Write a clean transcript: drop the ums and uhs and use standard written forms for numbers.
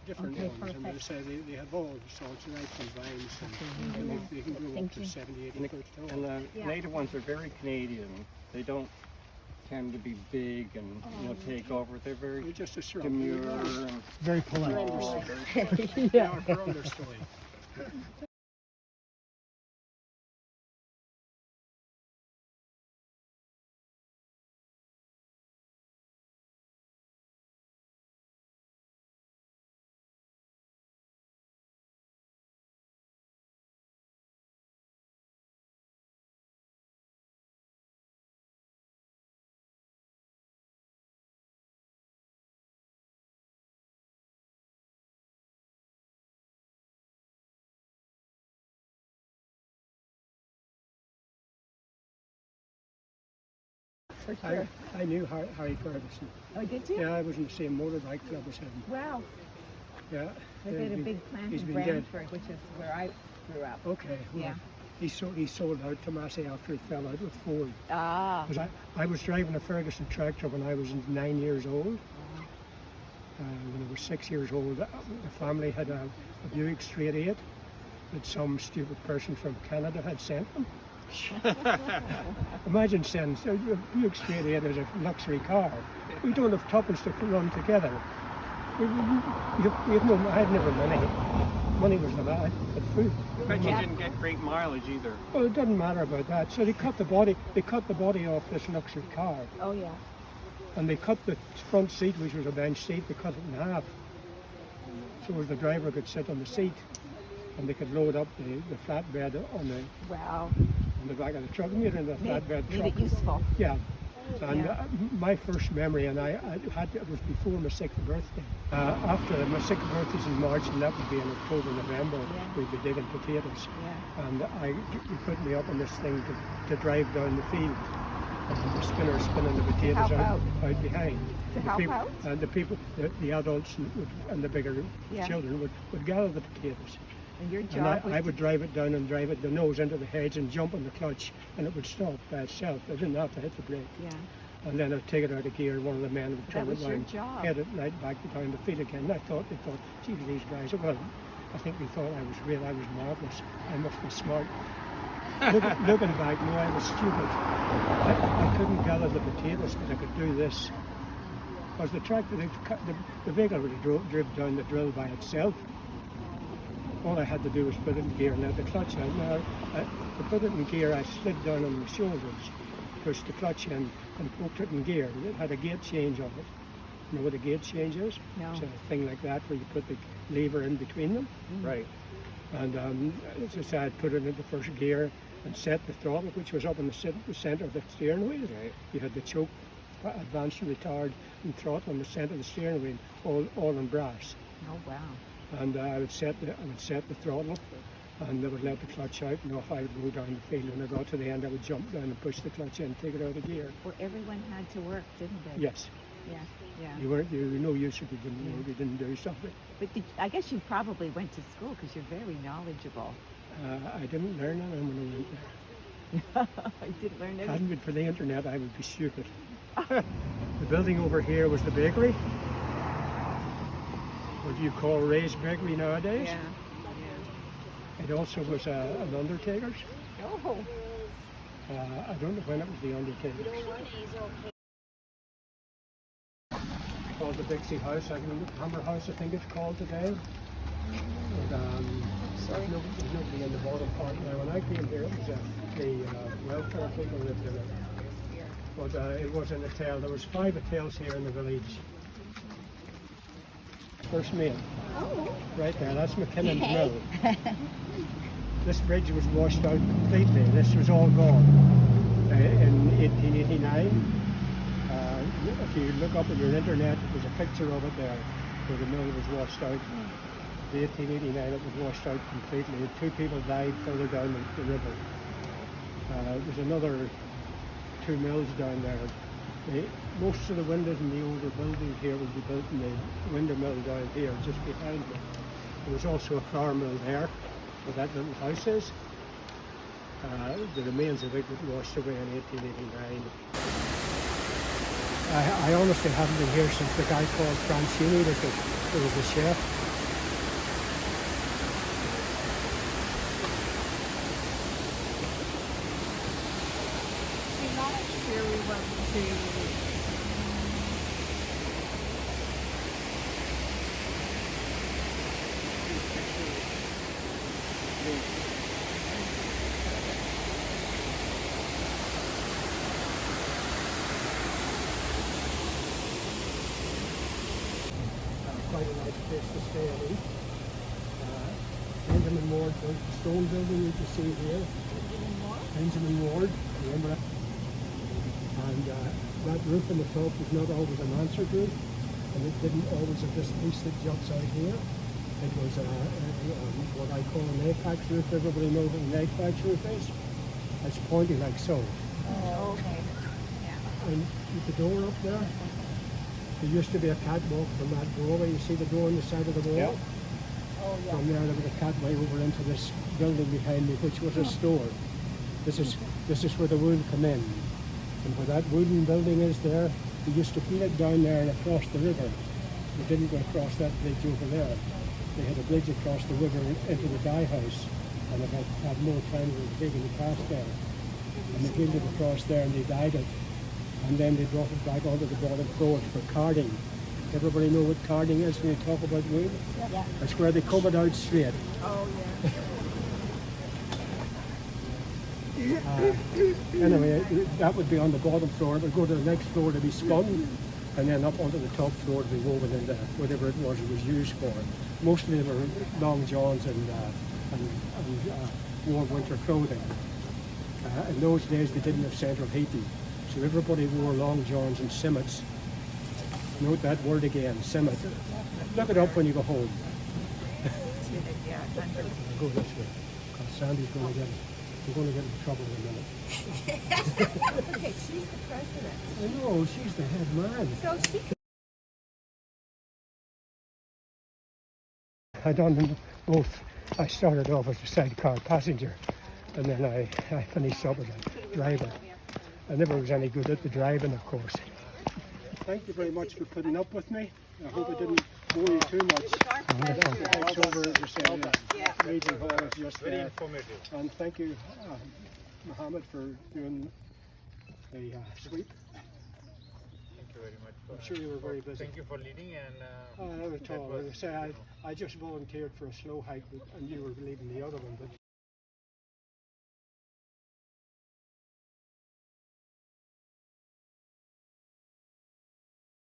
Different ones, and they say they have all sorts of ripe and vines, and they can grow up to 70, 80 foot tall. And the native ones are very Canadian. They don't tend to be big and take over. They're very Just a shrub. demure and Very polite. small. They are for understory. For sure. I knew Harry Ferguson. Oh, did you? Yeah, I was in the same motorbike club as him. Wow. Yeah. Was it a big plant he's in been dead. Brantford, which is where I grew up? Okay. Well, Yeah. He sold out to Massey after he fell out with Ford. Ah. 'Cause I was driving a Ferguson tractor when I was 9 years old. When I was 6 years old, the family had a Buick Straight 8 that some stupid person from Canada had sent them. Imagine sending a Buick Straight 8 as a luxury car. We don't have tuppence to run together. I had never money. Money was the bad, but food. But you didn't get great mileage either. Well, it doesn't matter about that. So they cut the body off this luxury car, Oh, yeah. and they cut the front seat, which was a bench seat. They cut it in half, so as the driver could sit on the seat, and they could load up the flatbed on Wow. the back of the truck. Made it into a flatbed Made truck. it useful. Yeah. And Yeah. my first memory, and it was before my 6th birthday. After my 6th birthday's in March, and that would be in October, November, Yeah. we'd be digging potatoes. Yeah. And you put me up on this thing to drive down the field. And the spinner spinning the potatoes help out behind. To The help people, out? And the people, the adults and the bigger Yeah. children would gather the potatoes. And your And job was I would drive it down and drive it the nose into the hedge and jump on the clutch, and it would stop by itself. I didn't have to hit the brake. Yeah. And then I'd take it out of gear, and one of the men would That turn was it your around, job. head it right back down the field again. And they thought, gee, these guys, well, I think they thought I was marvellous. I must be smart. Looking back, no, I was stupid. I couldn't gather the potatoes, but I could do this. Because the tractor, the vehicle would have driven down the drill by itself. All I had to do was put it in gear and let the clutch out. Now, to put it in gear, I slid down on my shoulders, pushed the clutch in, and put it in gear. It had a gate change on it. You know what a gate change is? No. It's a thing like that where you put the lever in between them. Right. And as I said, I put it into first gear and set the throttle, which was up in the centre of the steering wheel. Right. You had the choke, advanced and retard, and throttle in the centre of the steering wheel, all in brass. Oh, wow. And I would set the throttle, and I would let the clutch out, and off I would go down the field. When I got to the end, I would jump down and push the clutch in, take it out of gear. Well, everyone had to work, didn't they? Yes, Yeah. Yeah. you were no use if you didn't do something. But I guess you probably went to school because you're very knowledgeable. I didn't learn it when I went there. I did learn it. Hadn't been for the internet, I would be stupid. The building over here was the bakery. What do you call Ray's Bakery nowadays? Yeah. It also was an undertaker's. Oh. I don't know when it was the undertaker's. Called the Dixie House, Hammer House, I think it's called today. But, there's nobody in the bottom part now. When I came here, it was the welfare people lived in it. But it was an hotel. There was 5 hotels here in the village. First Main. Oh. Right there, that's McKinnon's Mill. This bridge was washed out completely. This was all gone in 1889. If you look up on your internet, there's a picture of it there where the mill was washed out. In 1889 it was washed out completely. 2 people died further down the river. There's another 2 mills down there. Most of the windows in the older buildings here would be built in the window mill down here, just behind it. There was also a flour mill there, where that little house is. The remains of it were washed away in 1889. I honestly haven't been here since the guy called Francini was the chef. Last year we went to Quite a nice place to stay and eat. Benjamin Ward built the stone building you can see here. Benjamin Ward, remember that? And that roof on the top was not always a mansard roof, and it didn't always have this piece that juts out here. It was what I call an apex roof. Everybody knows what an apex roof is. It's pointy like so. Oh, okay. Yeah. And with the door up there, there used to be a catwalk from that doorway. You see the door on the side of the wall? Yeah. Oh, yeah. From there was a catway over into this building behind me, which was a store. This is where the wood come in. And where that wooden building is there, they used to put it down there and across the river. They didn't go across that bridge over there. They had a bridge across the river into the dye house, and it had more time than taking the cast there. And they built it across there and they dyed it. And then they brought it back onto the bottom floor for carding. Everybody know what carding is when you talk about wood? Yeah. That's where they comb it out straight. Oh, yeah. Anyway, that would be on the bottom floor. It would go to the next floor to be spun, and then up onto the top floor to be woven into whatever it was used for. Mostly they were long johns and warm winter clothing. In those days they didn't have central heating, so everybody wore long johns and simmets. Note that word again, simmet. Look it up when you go home. Yeah. Go this way, because Sandy's going to get it. We're going to get in trouble in a minute. Okay, she's the president. I know, she's the head man. So she could. I done them both. I started off as a sidecar passenger, and then I finished up as a driver. I never was any good at the driving, of course. Thank you very much for putting up with me. I hope it didn't bore you too much. It's over, as you said. Raging Hall is just Very there. informative. And thank you, Mohammed, for doing the sweep. Thank you very much. I'm sure you were very busy. Thank you for leading and Not at all. As I say, I just volunteered for a slow hike, and you were leading the other one. But